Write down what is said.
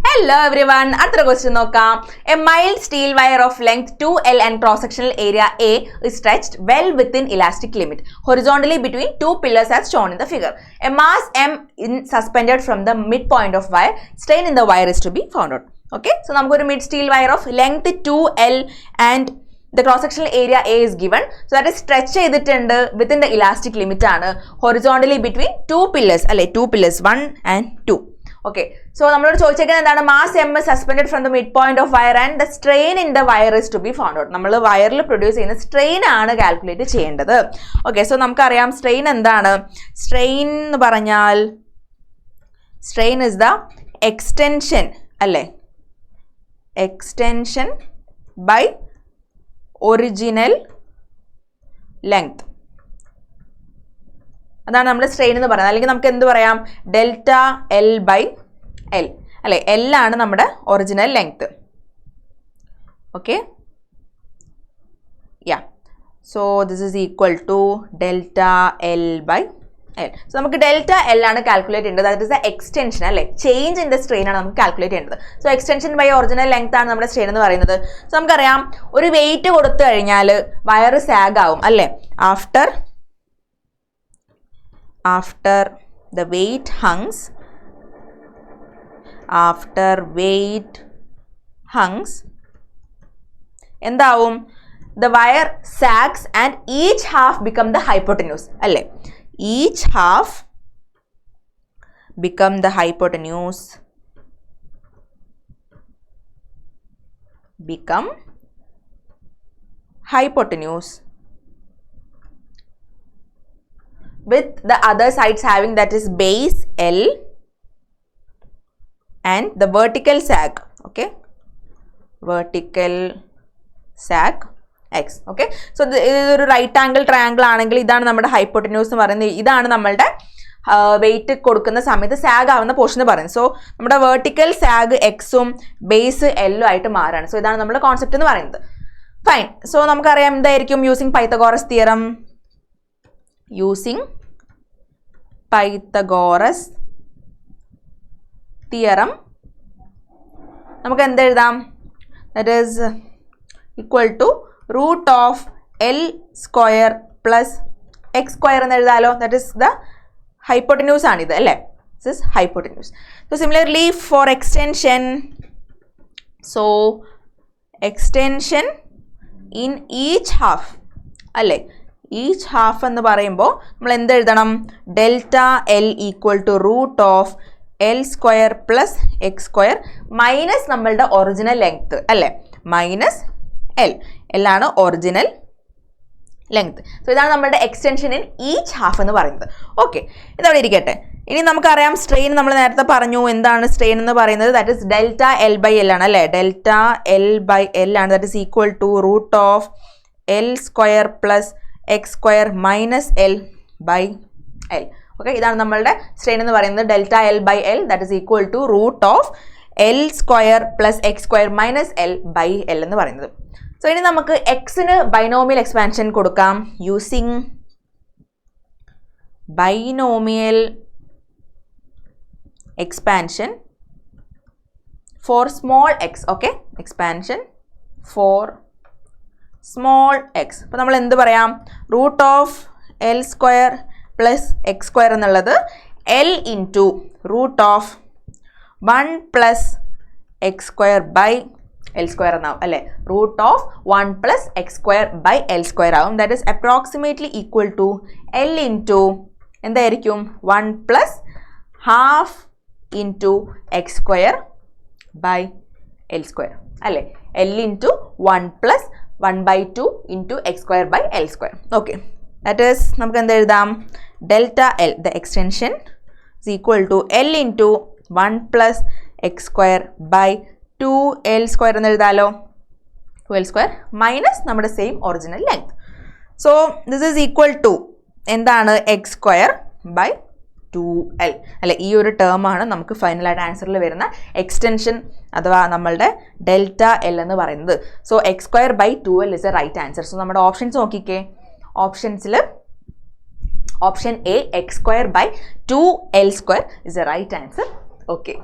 Hello everyone, അടുത്ത question നോക്കാം. A mild steel wire of length 2L and cross-sectional area A is stretched well within elastic limit horizontally between two pillars as shown in the figure. A mass M is suspended from the midpoint of wire. Strain in the wire is to be found out. Okay, so നമുക്കൊരു mid steel wire of length 2L and the cross-sectional area A is given. So that is stretch ചെയ്തിട്ടുണ്ട് within the elastic limit ആണ് horizontally between two pillars അല്ലെ, two pillars 1 and 2. Okay, so നമ്മളോട് ചോദിച്ചേക്കുന്നത് എന്താണ്? Mass m suspended from the mid point of wire and the strain in the wire is to be found out. നമ്മൾ വയറിൽ produce ചെയ്യുന്ന strain ആണ് calculate ചെയ്യേണ്ടത്. Okay, so നമുക്കറിയാം സ്ട്രെയിൻ എന്താണ്? സ്ട്രെയിൻ എന്ന് പറഞ്ഞാൽ സ്ട്രെയിൻ ഇസ് ദ എക്സ്റ്റൻഷൻ അല്ലേ, എക്സ്റ്റൻഷൻ ബൈ ഒറിജിനൽ ലെങ്ത്. അതാണ് നമ്മൾ സ്ട്രെയിൻ എന്ന് പറയുന്നത്. അല്ലെങ്കിൽ നമുക്ക് എന്ത് പറയാം? ഡെൽറ്റ എൽ ബൈ എൽ അല്ലെ, എൽ ആണ് നമ്മുടെ original length. Okay, yeah, so this is equal to delta l by l. So നമുക്ക് ഡെൽറ്റ എൽ ആണ് കാൽക്കുലേറ്റ് ചെയ്യേണ്ടത്. ദാറ്റ് ഇസ് ദ എക്സ്റ്റൻഷൻ അല്ലെ, ചേഞ്ച് ഇൻ ദ സ്ട്രെയിൻ ആണ് നമുക്ക് കാൽക്കുലേറ്റ് ചെയ്യേണ്ടത്. So extension by original length ആണ് നമ്മുടെ strain എന്ന് പറയുന്നത്. സോ നമുക്കറിയാം ഒരു വെയിറ്റ് കൊടുത്തു കഴിഞ്ഞാൽ വയർ സാഗ് ആവും അല്ലേ. After the weight hungs, എന്താവും? The wire sags and each half become the hypotenuse അല്ലേ, each half become the hypotenuse, with the other sides having that is base L and the vertical sag. Okay, vertical sag x. Okay, so ഇതൊരു right angle triangle ആണെങ്കിൽ ഇതാണ് നമ്മുടെ hypotenuse എന്ന് പറയുന്നത്. ഇതാണ് നമ്മളുടെ wait കൊടുക്കുന്ന സമയത്ത് സാഗ് ആവുന്ന പോർഷൻ എന്ന് പറയുന്നത്. സോ നമ്മുടെ വെർട്ടിക്കൽ സാഗ് എക്സും ബേസ് എല്ലും ആയിട്ട് മാറാണ്. സോ ഇതാണ് നമ്മുടെ കോൺസെപ്റ്റ് എന്ന് പറയുന്നത്. ഫൈൻ, സോ നമുക്കറിയാം എന്തായിരിക്കും? Using Pythagoras theorem. നമുക്ക് എന്തെഴുതാം? That is equal to root of L square plus X square എന്ന് എഴുതാലോ. ദാറ്റ് ഈസ് ദ ഹൈപ്പോട്ടന്യൂസ് ആണിത് അല്ലേ. This is hypotenuse. So similarly for extension, so extension in each half അല്ലേ, each half എന്ന് പറയുമ്പോൾ നമ്മൾ എന്തെഴുതണം? Delta L equal to root of L square plus X square minus നമ്മളുടെ ഒറിജിനൽ ലെങ്ത് അല്ലേ, minus L. എല്ലാണ് ഒറിജിനൽ ലെങ്ത്. സോ ഇതാണ് നമ്മളുടെ എക്സ്റ്റൻഷൻ ഇൻ ഈച്ച് ഹാഫ് എന്ന് പറയുന്നത്. ഓക്കെ, ഇതവിടെ ഇരിക്കട്ടെ. ഇനി നമുക്കറിയാം സ്ട്രെയിൻ നമ്മൾ നേരത്തെ പറഞ്ഞു. എന്താണ് സ്ട്രെയിൻ എന്ന് പറയുന്നത്? That is delta l by l ആണ് അല്ലേ, ഡെൽറ്റ എൽ ബൈ എൽ ആണ്. That is equal to root of L square plus X square minus l by l. Okay, ഇതാണ് നമ്മളുടെ സ്ട്രെയിൻ എന്ന് പറയുന്നത്. Delta l by l that is equal to root of L square plus X square minus l by l എന്ന് പറയുന്നത്. So ഇനി നമുക്ക് എക്സിന് binomial expansion കൊടുക്കാം using binomial expansion for small X. Okay, expansion for small X. അപ്പോൾ നമ്മൾ എന്ത് പറയാം? Root of L square plus X square എന്നുള്ളത് L into root of 1 plus X square by L square എന്നാവും അല്ലേ. Root of 1 plus X square by L square ആവും. That is approximately equal to L into എന്തായിരിക്കും? 1 plus half into X square by L square അല്ലേ. L into 1 plus 1/2 into X square by L square. Okay, that is നമുക്ക് എന്ത് എഴുതാം? Delta l the extension is equal to L into 1 plus X square by 2L square എന്ന് എഴുതാലോ. 2L square minus നമ്മുടെ same original length. So this is equal to എന്താണ്? X square by 2L അല്ലെ. ഈ ഒരു ടേം ആണ് നമുക്ക് ഫൈനലായിട്ട് ആൻസറിൽ വരുന്ന എക്സ്റ്റൻഷൻ അഥവാ നമ്മളുടെ ഡെൽറ്റ എൽ എന്ന് പറയുന്നത്. So X square by 2L is a right answer. So നമ്മുടെ ഓപ്ഷൻസ് നോക്കിക്കേ. ഓപ്ഷൻസിൽ option A X square by 2L square is a right answer. Okay.